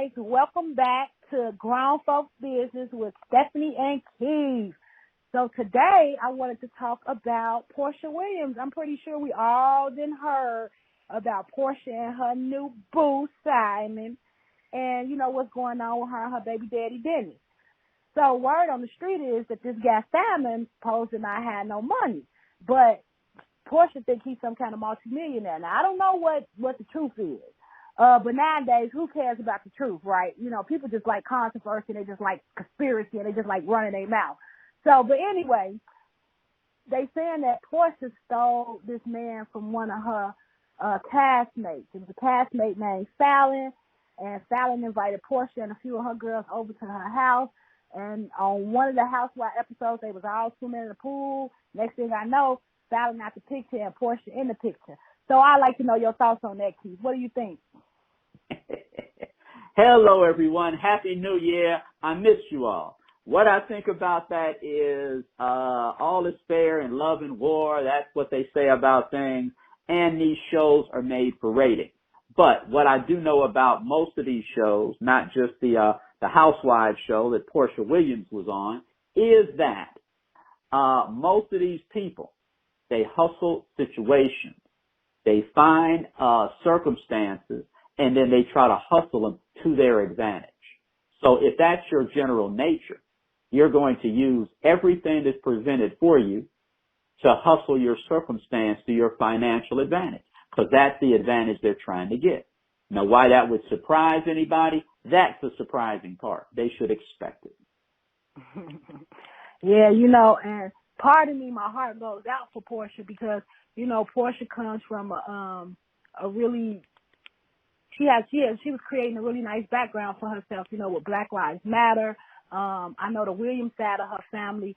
guys. Welcome back to Grown Folks Business with Stephanie and Keith. So today I wanted to talk about Porcha Williams. I'm pretty sure we all done heard about Portia and her new boo, Simon, and you know what's going on with her and her baby daddy, Dennis. So word on the street is that this guy, Simon, supposed to not have no money, but Portia think he's some kind of multimillionaire. Now, I don't know what the truth is. But nowadays, who cares about the truth, right? You know, people just like controversy, they just like conspiracy, and they just like running their mouth. So, but anyway, they saying that Portia stole this man from one of her castmates. It was a castmate named Fallon, and Fallon invited Portia and a few of her girls over to her house. And on one of the Housewives episodes, they was all swimming in the pool. Next thing I know, Fallon out the picture and Portia in the picture. So I'd like to know your thoughts on that, Keith. What do you think? Hello, everyone. Happy New Year. I miss you all. What I think about that is all is fair in love and war. That's what they say about things. And these shows are made for ratings. But what I do know about most of these shows, not just the Housewives show that Porcha Williams was on, is that most of these people, they hustle situations. They find circumstances, and then they try to hustle them to their advantage. So if that's your general nature, you're going to use everything that's presented for you to hustle your circumstance to your financial advantage, because that's the advantage they're trying to get. Now, why that would surprise anybody, that's the surprising part. They should expect it. Yeah, you know, and part of me, my heart goes out for Portia because, you know, Portia comes from a really, she was creating a really nice background for herself, you know, with Black Lives Matter. I know the Williams side of her family,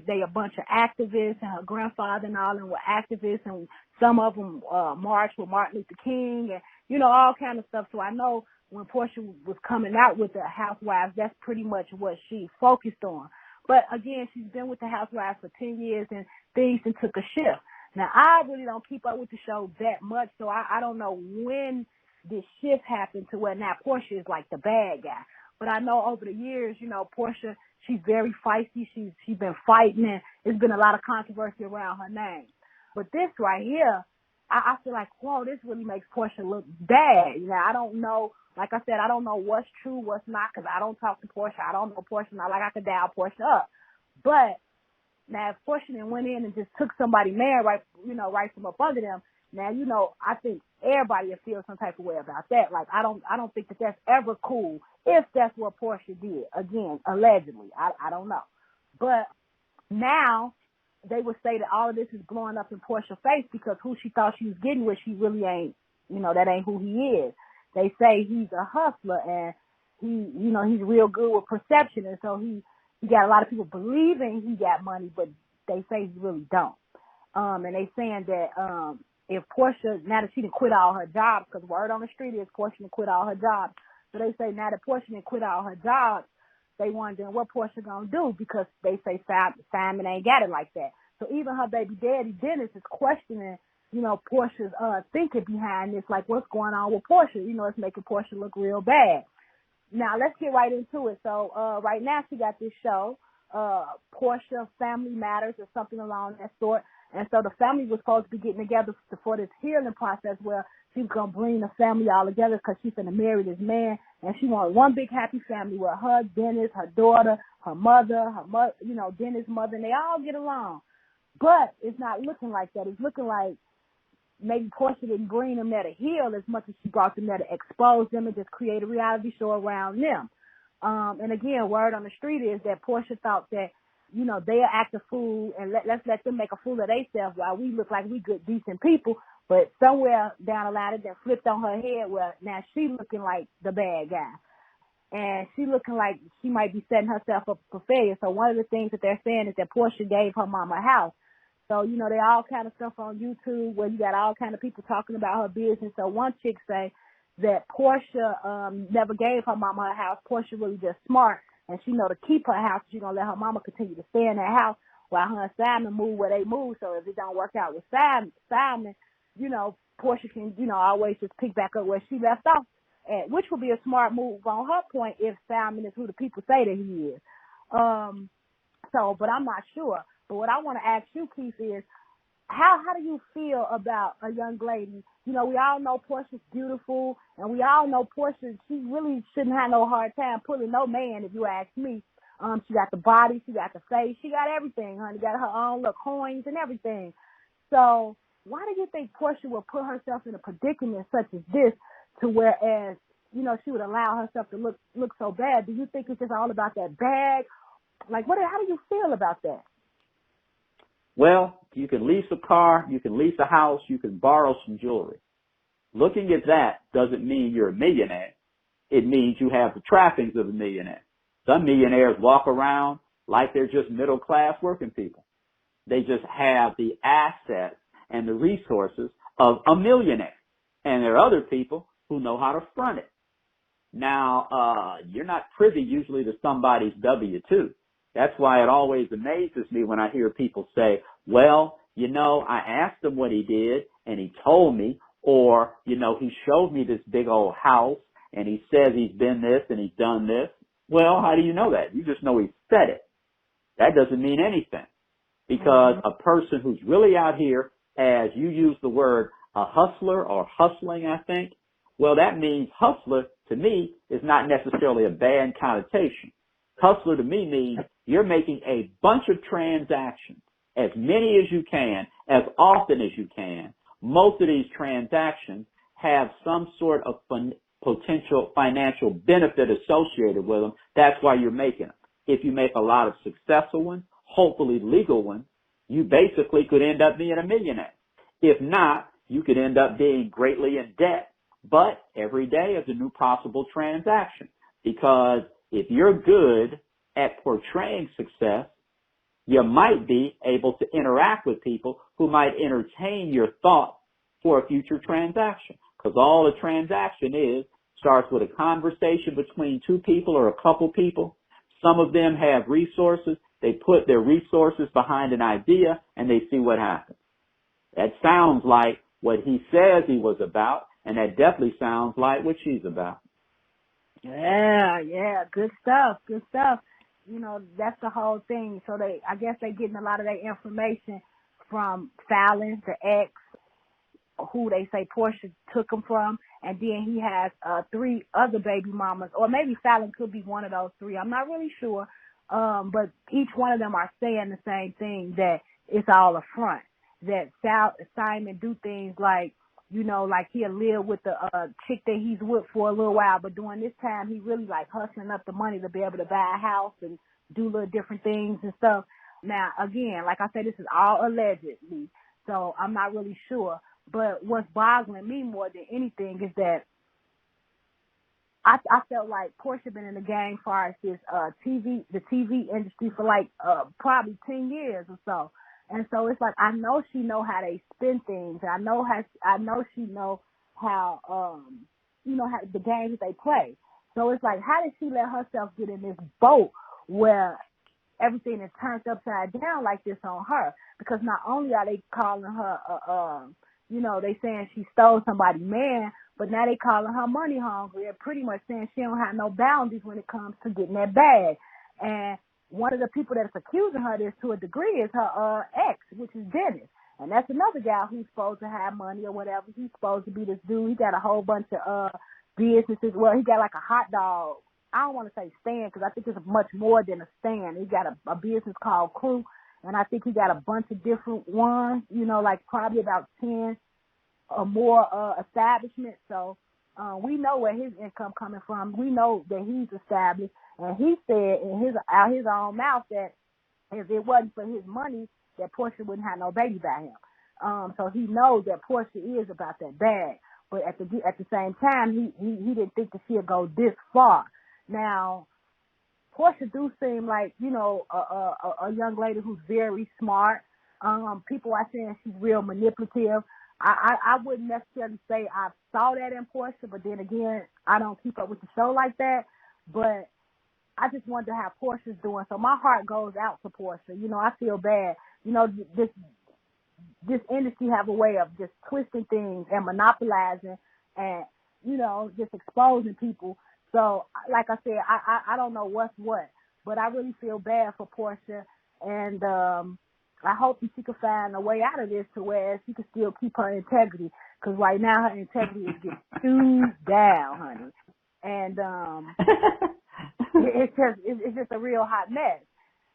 they a bunch of activists, and her grandfather and all of them were activists, and some of them marched with Martin Luther King, and, you know, all kind of stuff. So I know when Portia was coming out with the Housewives, that's pretty much what she focused on. But again, she's been with the Housewives for 10 years, and things took a shift. Now, I really don't keep up with the show that much, so I don't know when this shift happened to where now Portia is like the bad guy. But I know over the years, you know, Portia, she's very feisty. She's been fighting, and there's been a lot of controversy around her name. But this right here, I feel like, whoa, this really makes Portia look bad. You know, I don't know. Like I said, I don't know what's true, what's not, because I don't talk to Portia. I don't know Portia. Not like I could dial Portia up. But now, if Portia went in and just took somebody's man right from up under them, now, you know, I think everybody will feel some type of way about that. Like, I don't think that that's ever cool if that's what Portia did. Again, allegedly. I don't know. But now they would say that all of this is blowing up in Portia's face because who she thought she was getting with, she really ain't, you know, that ain't who he is. They say he's a hustler and he's real good with perception. And so he got a lot of people believing he got money, but they say he really don't. And they saying that, if Portia, now that she done quit all her jobs, because word on the street is Portia done quit all her jobs. So they say now that Portia done quit all her jobs, they wondering what Portia gonna do because they say Simon ain't got it like that. So even her baby daddy, Dennis, is questioning, you know, Portia's thinking behind this, like what's going on with Portia. You know, it's making Portia look real bad. Now, let's get right into it. So right now she got this show, Portia Family Matters or something along that sort. And so the family was supposed to be getting together for this healing process where she was going to bring the family all together because she's going to marry this man. And she wanted one big happy family where her, Dennis, her daughter, her mother, you know, Dennis' mother, and they all get along. But it's not looking like that. It's looking like maybe Portia didn't bring them there to heal as much as she brought them there to expose them and just create a reality show around them. And again, word on the street is that Portia thought that, you know, they'll act a fool and let's let them make a fool of themselves while we look like we good, decent people. But somewhere down the line, it then flipped on her head where now she looking like the bad guy. And she looking like she might be setting herself up for failure. So one of the things that they're saying is that Portia gave her mama a house. So, you know, there all kind of stuff on YouTube where you got all kind of people talking about her business. So one chick say that Portia never gave her mama a house. Portia really just smart. And she know to keep her house. She's going to let her mama continue to stay in that house while her and Simon move where they move. So if it don't work out with Simon, you know, Portia can, you know, always just pick back up where she left off. which would be a smart move on her point if Salmon is who the people say that he is. But I'm not sure. But what I want to ask you, Keith, is how do you feel about a young lady? You know, we all know Portia's beautiful, and we all know Portia, she really shouldn't have no hard time pulling no man, if you ask me. She got the body, she got the face, she got everything, honey. Got her own little coins and everything. So why do you think Portia would put herself in a predicament such as this, to whereas, you know, she would allow herself to look so bad? Do you think it's just all about that bag? Like, how do you feel about that? Well, you can lease a car, you can lease a house, you can borrow some jewelry. Looking at that doesn't mean you're a millionaire. It means you have the trappings of a millionaire. Some millionaires walk around like they're just middle class working people. They just have the assets and the resources of a millionaire. And there are other people who know how to front it. Now, you're not privy usually to somebody's W-2. That's why it always amazes me when I hear people say, well, you know, I asked him what he did and he told me, or, you know, he showed me this big old house and he says he's been this and he's done this. Well, how do you know that? You just know he said it. That doesn't mean anything, because a person who's really out here, as you use the word, a hustler or hustling, I think, well, that means hustler to me is not necessarily a bad connotation. Hustler to me means you're making a bunch of transactions, as many as you can, as often as you can. Most of these transactions have some sort of potential financial benefit associated with them. That's why you're making them. If you make a lot of successful ones, hopefully legal ones, you basically could end up being a millionaire. If not, you could end up being greatly in debt. But every day is a new possible transaction, because if you're good at portraying success, you might be able to interact with people who might entertain your thought for a future transaction. Because all a transaction starts with a conversation between two people or a couple people. Some of them have resources. They put their resources behind an idea and they see what happens. That sounds like what he says he was about, and that definitely sounds like what she's about. Yeah, good stuff. You know, that's the whole thing. So I guess they getting a lot of their information from Fallon, the ex, who they say Portia took him from, and then he has 3 other baby mamas, or maybe Fallon could be one of those 3. I'm not really sure, but each one of them are saying the same thing, that it's all a front, that Simon do things like, you know, like he'll live with the chick that he's with for a little while, but during this time he really like hustling up the money to be able to buy a house and do little different things and stuff. Now, again, like I said, this is all allegedly, so I'm not really sure. But what's boggling me more than anything is that I felt like Portia been in the game as far as this the TV industry for like probably 10 years or so. And so it's like, I know she know how they spin things. I know she know how you know, how the games that they play. So it's like, how did she let herself get in this boat where everything is turned upside down like this on her? Because not only are they calling her you know, they saying she stole somebody's man, but now they calling her money hungry and pretty much saying she don't have no boundaries when it comes to getting that bag. And one of the people that's accusing her of this to a degree is her ex, which is Dennis. And that's another guy who's supposed to have money or whatever. He's supposed to be this dude. He got a whole bunch of businesses. Well, he got like a hot dog, I don't want to say stand, because I think it's much more than a stand. He got a business called Crew, and I think he got a bunch of different ones, you know, like probably about 10 or more establishments. So we know where his income coming from. We know that he's established, and he said out his own mouth that if it wasn't for his money, that Portia wouldn't have no baby by him. So he knows that Portia is about that bag, but at the same time, he didn't think that she'd go this far. Now, Portia do seem like, you know, a young lady who's very smart. People are saying she's real manipulative. I wouldn't necessarily say I saw that in Portia, but then again, I don't keep up with the show like that. But I just wonder how Portia's doing. So my heart goes out to Portia. You know, I feel bad. You know, this industry have a way of just twisting things and monopolizing, and just exposing people. So, like I said, I don't know what's what, but I really feel bad for Portia, and I hope that she can find a way out of this to where she can still keep her integrity, because right now her integrity is getting chewed down, honey, and it's just a real hot mess.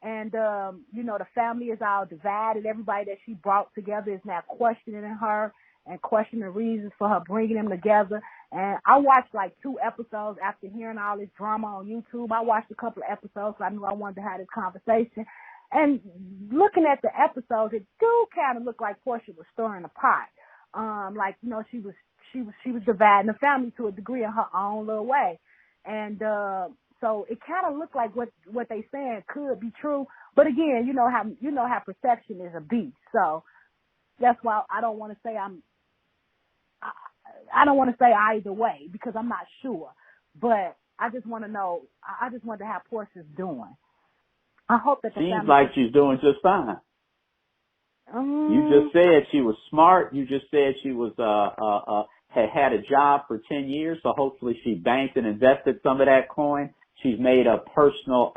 And, the family is all divided. Everybody that she brought together is now questioning her and questioning the reasons for her bringing them together. And I watched like 2 episodes after hearing all this drama on YouTube. I watched a couple of episodes, so I knew I wanted to have this conversation. And looking at the episodes, it do kind of look like Portia was stirring the pot. She was dividing the family to a degree in her own little way. And, so it kind of looked like what they saying could be true, but again, you know how perception is a beast. So that's why I don't want to say I don't want to say either way, because I'm not sure. But I just want to know. I just wonder how Portia's doing. I hope that the seems family like she's doing just fine. You just said she was smart. You just said she was had a job for 10 years, so hopefully she banked and invested some of that coin. She's made a personal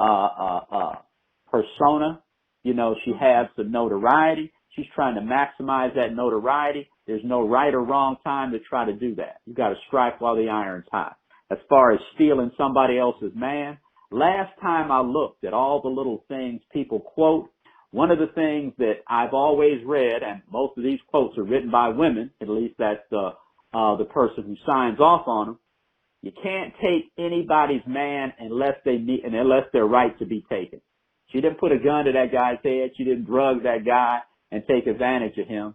persona. She has some notoriety. She's trying to maximize that notoriety. There's no right or wrong time to try to do that. You got to strike while the iron's hot. As far as stealing somebody else's man, last time I looked at all the little things people quote, one of the things that I've always read, and most of these quotes are written by women, at least that's the person who signs off on them. You can't take anybody's man unless they're right to be taken. She didn't put a gun to that guy's head. She didn't drug that guy and take advantage of him.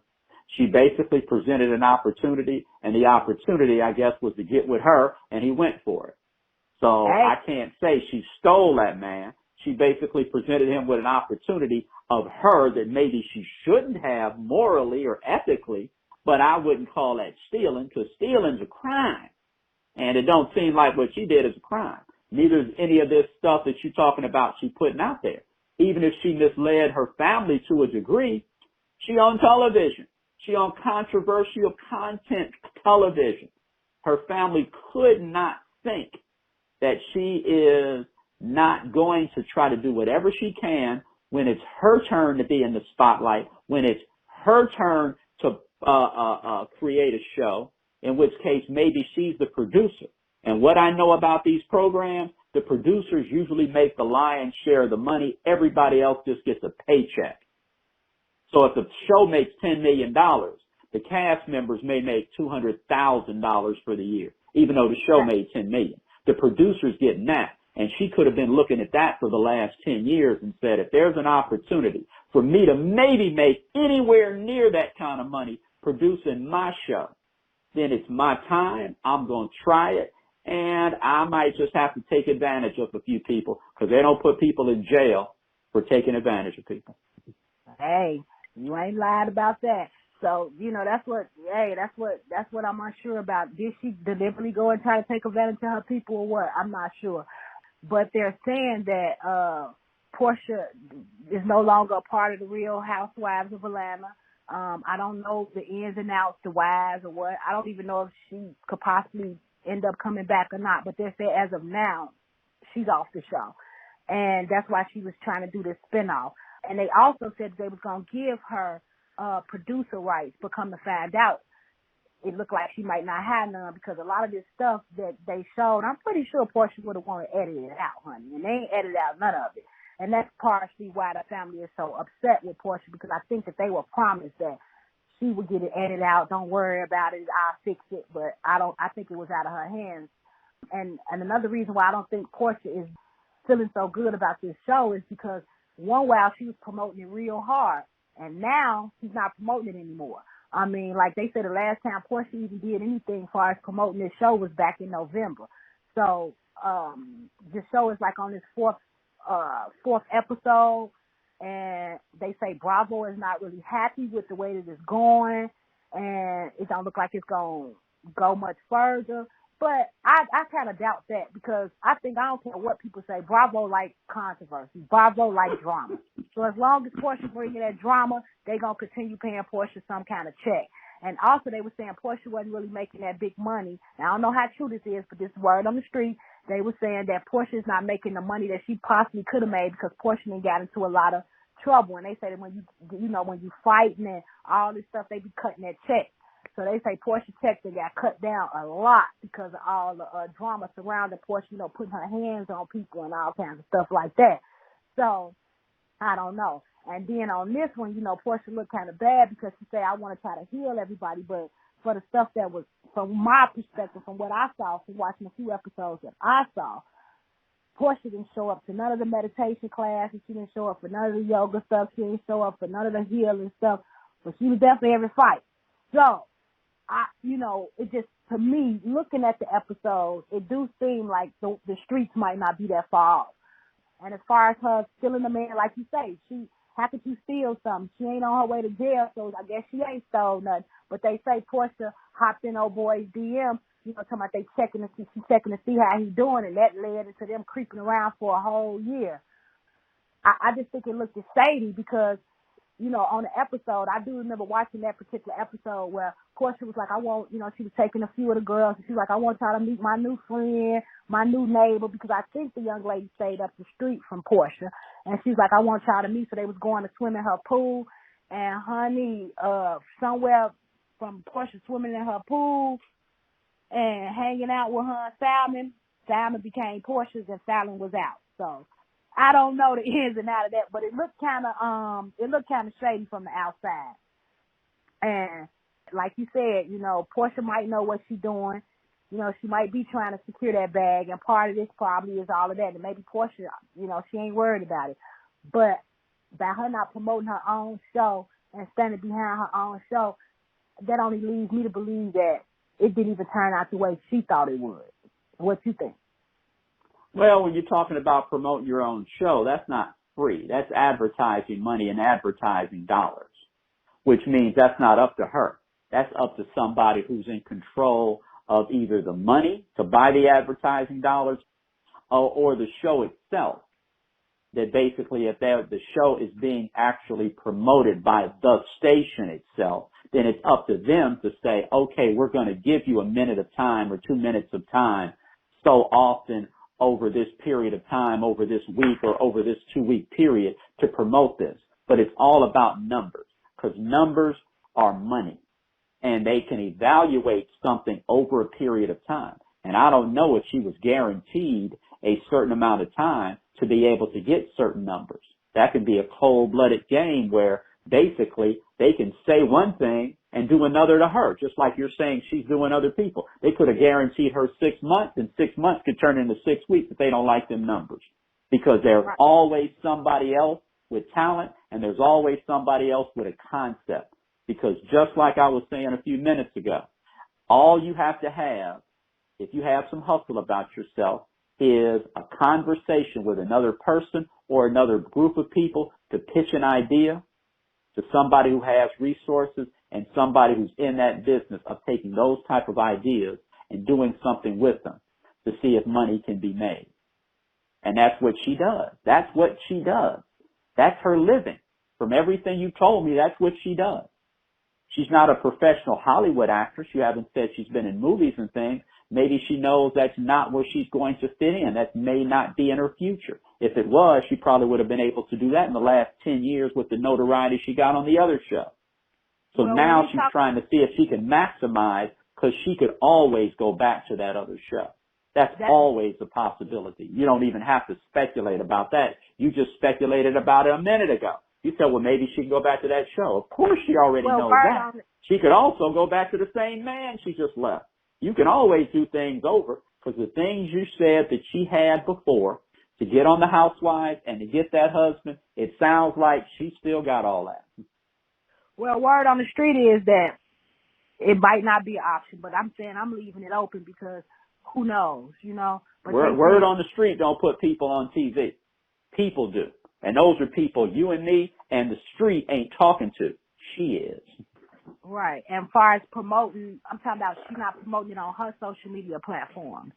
She basically presented an opportunity, and the opportunity, I guess, was to get with her, and he went for it. So I can't say she stole that man. She basically presented him with an opportunity of her that maybe she shouldn't have morally or ethically, but I wouldn't call that stealing, because stealing's a crime. And it don't seem like what she did is a crime. Neither is any of this stuff that you're talking about she putting out there. Even if she misled her family to a degree, she on television. She on controversial content television. Her family could not think that she is not going to try to do whatever she can when it's her turn to be in the spotlight, when it's her turn to create a show, in which case maybe she's the producer. And what I know about these programs, the producers usually make the lion's share of the money. Everybody else just gets a paycheck. So if the show makes $10 million, the cast members may make $200,000 for the year, even though the show made $10 million. The producer's getting that. And she could have been looking at that for the last 10 years and said, if there's an opportunity for me to maybe make anywhere near that kind of money producing my show, then it's my time. I'm going to try it. And I might just have to take advantage of a few people, because they don't put people in jail for taking advantage of people. Hey, you ain't lied about that. So, that's what I'm unsure about. Did she deliberately go and try to take advantage of her people or what? I'm not sure. But they're saying that Portia is no longer a part of the Real Housewives of Atlanta. I don't know the ins and outs, the whys or what. I don't even know if she could possibly end up coming back or not. But they're saying as of now, she's off the show. And that's why she was trying to do this spinoff. And they also said they was going to give her producer rights, but come to find out, it looked like she might not have none, because a lot of this stuff that they showed, I'm pretty sure Portia would have wanted to edit it out, honey. And they ain't edited out none of it. And that's partially why the family is so upset with Portia, because I think that they were promised that she would get it edited out. Don't worry about it. I'll fix it. But I think it was out of her hands. And another reason why I don't think Portia is feeling so good about this show is because one while she was promoting it real hard, and now she's not promoting it anymore. I mean, like they said, the last time Portia even did anything as far as promoting this show was back in November. So the show is like on its fourth episode, and they say Bravo is not really happy with the way that it's going, and it don't look like it's going to go much further. But I kind of doubt that, because I don't care what people say, Bravo like controversy. Bravo like drama. So as long as Portia bringing that drama, they going to continue paying Portia some kind of check. And also they were saying Portia wasn't really making that big money. Now, I don't know how true this is, but this word on the street, they were saying that Portia's not making the money that she possibly could have made because Portia done got into a lot of trouble. And they say that when you fighting and all this stuff, they be cutting that check. So they say Portia checks that got cut down a lot because of all the drama surrounding Portia, putting her hands on people and all kinds of stuff like that. So I don't know. And then on this one, Portia looked kind of bad because she said, I want to try to heal everybody. But for the stuff that was, from my perspective, from what I saw, from watching a few episodes that I saw, Portia didn't show up to none of the meditation classes. She didn't show up for none of the yoga stuff. She didn't show up for none of the healing stuff. But she was definitely every fight. So, it just, to me, looking at the episode, it do seem like the streets might not be that far off. And as far as her stealing the man, like you say, how could you steal something? She ain't on her way to jail, so I guess she ain't stole nothing. But they say Portia hopped in old boy's DM, talking about they checking to see how he's doing, and that led into them creeping around for a whole year. I just think it looked shady because, on the episode, I do remember watching that particular episode where Portia was like, she was taking a few of the girls, and she was like, I want y'all to meet my new friend, my new neighbor, because I think the young lady stayed up the street from Portia, and she's like, I want y'all to meet, so they was going to swim in her pool, and honey, somewhere from Portia swimming in her pool and hanging out with her and Salmon became Portia's, and Salmon was out, so I don't know the ins and outs of that, but it looked kind of shady from the outside. And like you said, Portia might know what she's doing. She might be trying to secure that bag, and part of this probably is all of that. And maybe Portia, she ain't worried about it. But by her not promoting her own show and standing behind her own show, that only leads me to believe that it didn't even turn out the way she thought it would. What you think? Well, when you're talking about promoting your own show, that's not free. That's advertising money and advertising dollars, which means that's not up to her. That's up to somebody who's in control of either the money to buy the advertising dollars or the show itself. That basically if the show is being actually promoted by the station itself, then it's up to them to say, okay, we're going to give you a minute of time or 2 minutes of time so often over this period of time, over this week or over this 2-week period to promote this. But it's all about numbers, because numbers are money and they can evaluate something over a period of time. And I don't know if she was guaranteed a certain amount of time to be able to get certain numbers. That can be a cold-blooded game where basically they can say one thing and do another to her, just like you're saying she's doing other people. They could have guaranteed her 6 months, and 6 months could turn into 6 weeks if they don't like them numbers. Because there's always somebody else with talent, and there's always somebody else with a concept. Because just like I was saying a few minutes ago, all you have to have, if you have some hustle about yourself, is a conversation with another person or another group of people to pitch an idea to somebody who has resources and somebody who's in that business of taking those type of ideas and doing something with them to see if money can be made. And that's what she does. That's what she does. That's her living. From everything you told me, that's what she does. She's not a professional Hollywood actress. You haven't said she's been in movies and things. Maybe she knows that's not where she's going to fit in. That may not be in her future. If it was, she probably would have been able to do that in the last 10 years with the notoriety she got on the other show. So now she's trying to see if she can maximize, because she could always go back to that other show. That's always a possibility. You don't even have to speculate about that. You just speculated about it a minute ago. You said, well, maybe she can go back to that show. Of course she already knows that. She could also go back to the same man she just left. You can always do things over, because the things you said that she had before to get on the Housewives and to get that husband, it sounds like she still got all that. Well, word on the street is that it might not be an option, but I'm saying I'm leaving it open because who knows, But word on the street don't put people on TV. People do. And those are people you and me and the street ain't talking to. She is. Right. And as far as promoting, I'm talking about she's not promoting it on her social media platforms.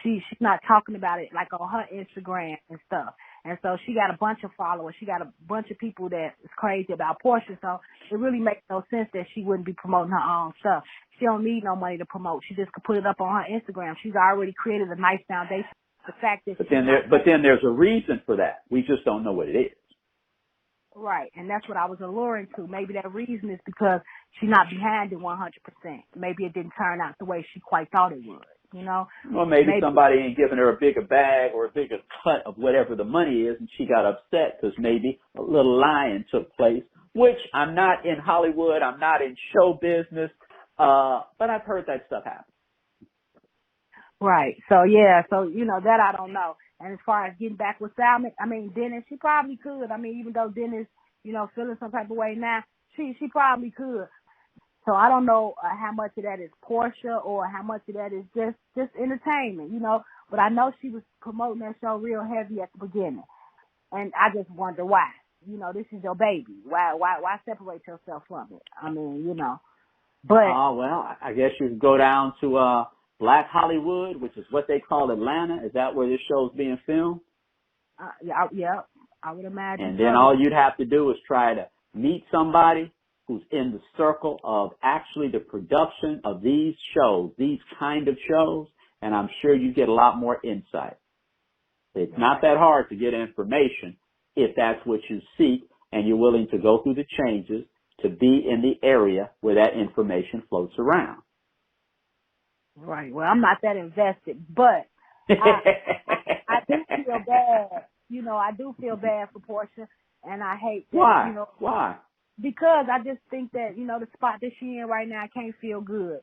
she's not talking about it like on her Instagram and stuff. And so she got a bunch of followers. She got a bunch of people that is crazy about Portia. So it really makes no sense that she wouldn't be promoting her own stuff. She don't need no money to promote. She just could put it up on her Instagram. She's already created a nice foundation. The fact that but then there's a reason for that. We just don't know what it is. Right, and that's what I was alluring to. Maybe that reason is because she's not behind it 100%. Maybe it didn't turn out the way she quite thought it would, you know? Well, maybe somebody ain't giving her a bigger bag or a bigger cut of whatever the money is, and she got upset because maybe a little lying took place, which I'm not in Hollywood, I'm not in show business, but I've heard that stuff happen. Right, so yeah, so, you know, that I don't know. And as far as getting back with Salmon, I mean, Dennis, she probably could. I mean, even though Dennis, you know, feeling some type of way now, she probably could. So I don't know how much of that is Portia or how much of that is just entertainment, you know. But I know she was promoting that show real heavy at the beginning, and I just wonder why. You know, this is your baby. Why separate yourself from it? I mean, you know. But Well, I guess you can go down to Black Hollywood, which is what they call Atlanta. Is that where this show's being filmed? Yeah, I would imagine. And then all you'd have to do is try to meet somebody who's in the circle of actually the production of these shows, these kind of shows, and I'm sure you get a lot more insight. It's not that hard to get information if that's what you seek and you're willing to go through the changes to be in the area where that information floats around. Right. Well, I'm not that invested, but I do feel bad. You know, I do feel bad for Portia, and I hate that. Why? You know, Why? Because I just think that, you know, the spot that she in right now can't feel good.